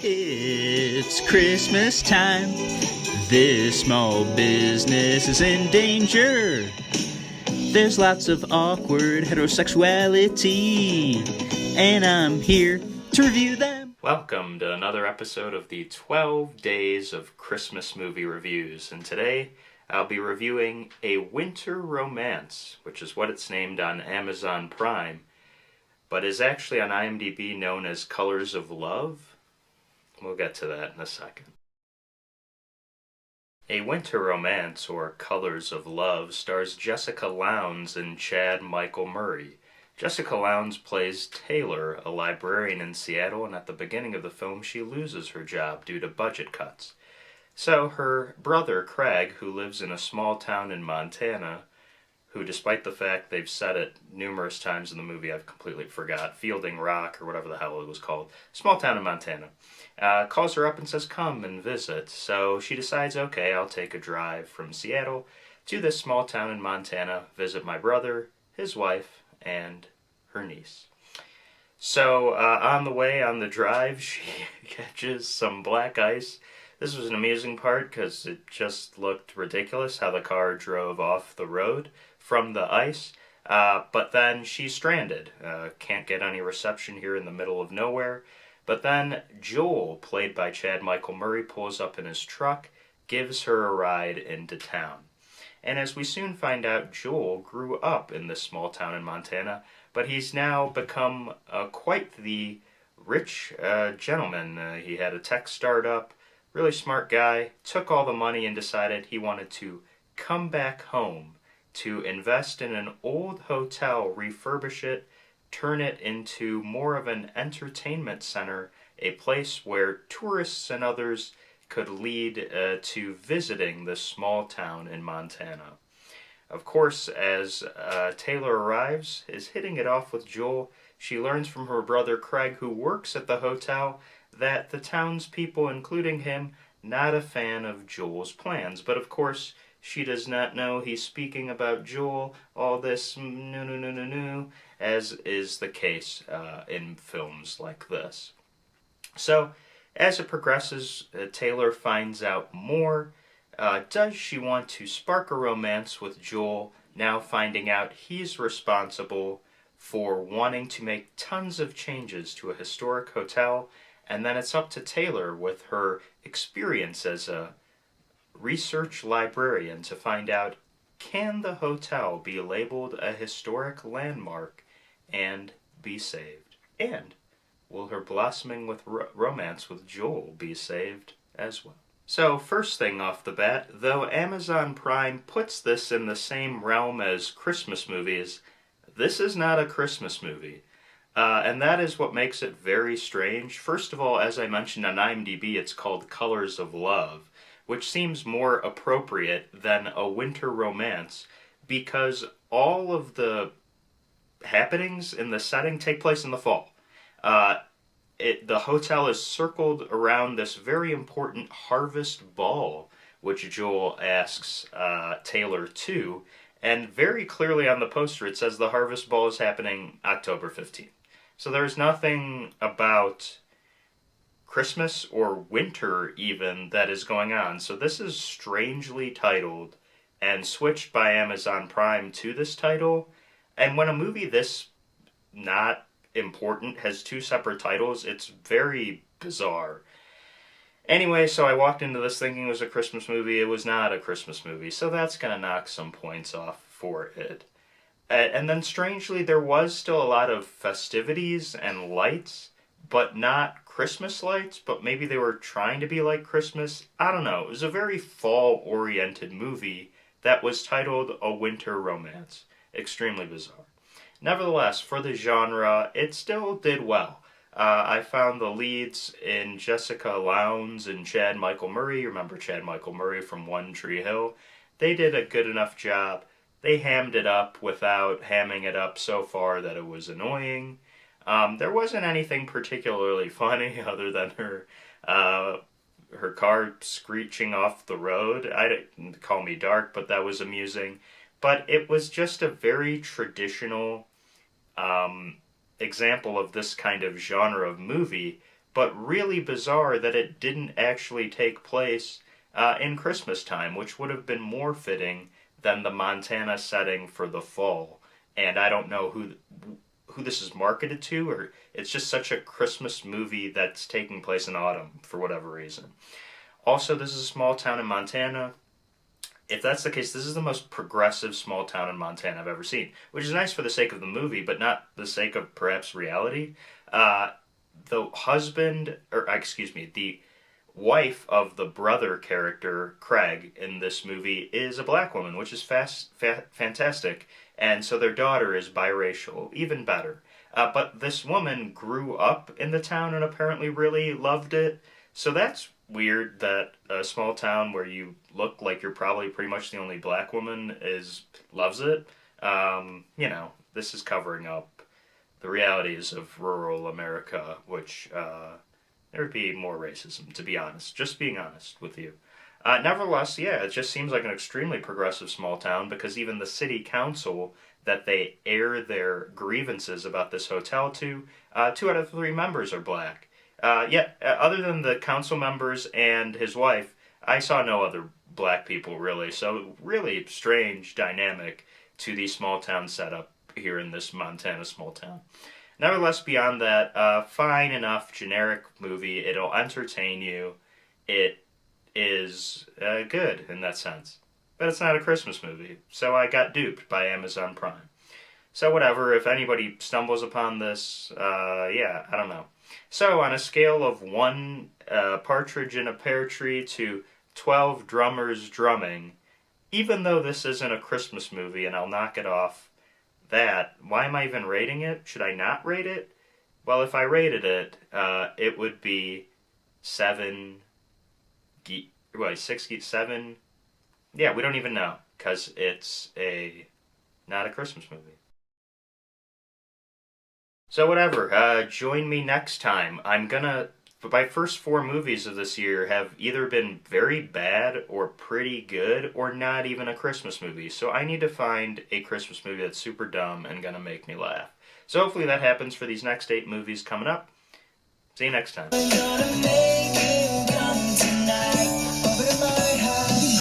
It's Christmas time. This small business is in danger. There's lots of awkward heterosexuality, and I'm here to review them. Welcome to another episode of the 12 Days of Christmas Movie Reviews, and today I'll be reviewing A Winter Romance, which is what it's named on Amazon Prime, but is actually on IMDb known as Colors of Love. We'll get to that in a second. A Winter Romance, or Colors of Love, stars Jessica Lowndes and Chad Michael Murray. Jessica Lowndes plays Taylor, a librarian in Seattle, and at the beginning of the film she loses her job due to budget cuts. So her brother Craig, who lives in a small town in Montana, who, despite the fact they've said it numerous times in the movie, I've completely forgot, Fielding Rock, or whatever the hell it was called, small town in Montana, calls her up and says, come and visit. So she decides, okay, I'll take a drive from Seattle to this small town in Montana, visit my brother, his wife, and her niece. So on the way, on the drive, she catches some black ice. This was an amusing part because it just looked ridiculous how the car drove off the road from the ice. But then she's stranded. Can't get any reception here in the middle of nowhere. But then Joel, played by Chad Michael Murray, pulls up in his truck, gives her a ride into town. And as we soon find out, Joel grew up in this small town in Montana, but he's now become quite the rich gentleman. He had a tech startup, really smart guy, took all the money and decided he wanted to come back home to invest in an old hotel, refurbish it, turn it into more of an entertainment center, a place where tourists and others could lead to visiting this small town in Montana. Of course, as Taylor arrives, is hitting it off with Joel, she learns from her brother Craig, who works at the hotel, that the townspeople, including him, not a fan of Joel's plans. But of course, she does not know he's speaking about Joel, all this no, as is the case in films like this. So, as it progresses, Taylor finds out more. Does she want to spark a romance with Joel, now finding out he's responsible for wanting to make tons of changes to a historic hotel? And then it's up to Taylor, with her experience as a research librarian, to find out, can the hotel be labeled a historic landmark and be saved? And will her blossoming with romance with Joel be saved as well? So, first thing off the bat, though Amazon Prime puts this in the same realm as Christmas movies, this is not a Christmas movie. And that is what makes it very strange. First of all, as I mentioned on IMDb, it's called Colors of Love, which seems more appropriate than A Winter Romance, because all of the happenings in the setting take place in the fall. The hotel is circled around this very important harvest ball, which Joel asks Taylor to, and very clearly on the poster it says the harvest ball is happening October 15th. So there's nothing about Christmas or winter even that is going on. So this is strangely titled and switched by Amazon Prime to this title. And when a movie this not important has two separate titles, it's very bizarre. Anyway, so I walked into this thinking it was a Christmas movie. It was not a Christmas movie, so that's going to knock some points off for it. And then strangely, there was still a lot of festivities and lights, but not Christmas lights, but maybe they were trying to be like Christmas. I don't know. It was a very fall-oriented movie that was titled A Winter Romance. Extremely bizarre. Nevertheless, for the genre, it still did well. I found the leads in Jessica Lowndes and Chad Michael Murray. Remember Chad Michael Murray from One Tree Hill? They did a good enough job. They hammed it up without hamming it up so far that it was annoying. There wasn't anything particularly funny other than her car screeching off the road. I didn't call me dark, but that was amusing. But it was just a very traditional example of this kind of genre of movie but really bizarre that it didn't actually take place in Christmas time, which would have been more fitting than the Montana setting for the fall. And I don't know who this is marketed to, or it's just such a Christmas movie that's taking place in autumn for whatever reason. Also, this is a small town in Montana. If that's the case, this is the most progressive small town in Montana I've ever seen, which is nice for the sake of the movie, but not the sake of perhaps reality. The husband, or excuse me, the wife of the brother character, Craig, in this movie is a black woman, which is fantastic. And so their daughter is biracial, even better. But this woman grew up in the town and apparently really loved it. So that's weird that a small town where you look like you're probably pretty much the only black woman loves it. This is covering up the realities of rural America, which there would be more racism, to be honest. Just being honest with you. Nevertheless, yeah, it just seems like an extremely progressive small town because even the city council that they air their grievances about this hotel to, 2 out of 3 members are black. Other than the council members and his wife, I saw no other black people really. So really strange dynamic to the small town setup here in this Montana small town. Nevertheless, beyond that, fine enough generic movie. It'll entertain you. It is good in that sense. But it's not a Christmas movie, so I got duped by Amazon Prime. So whatever, if anybody stumbles upon this, I don't know. So on a scale of 1 partridge in a pear tree to 12 drummers drumming, even though this isn't a Christmas movie and I'll knock it off that, why am I even rating it? Should I not rate it? Well, if I rated it, it would be 7... 7? Yeah, we don't even know, because it's not a Christmas movie. So whatever, join me next time. My first 4 movies of this year have either been very bad or pretty good or not even a Christmas movie. So I need to find a Christmas movie that's super dumb and gonna make me laugh. So hopefully that happens for these next 8 movies coming up. See you next time.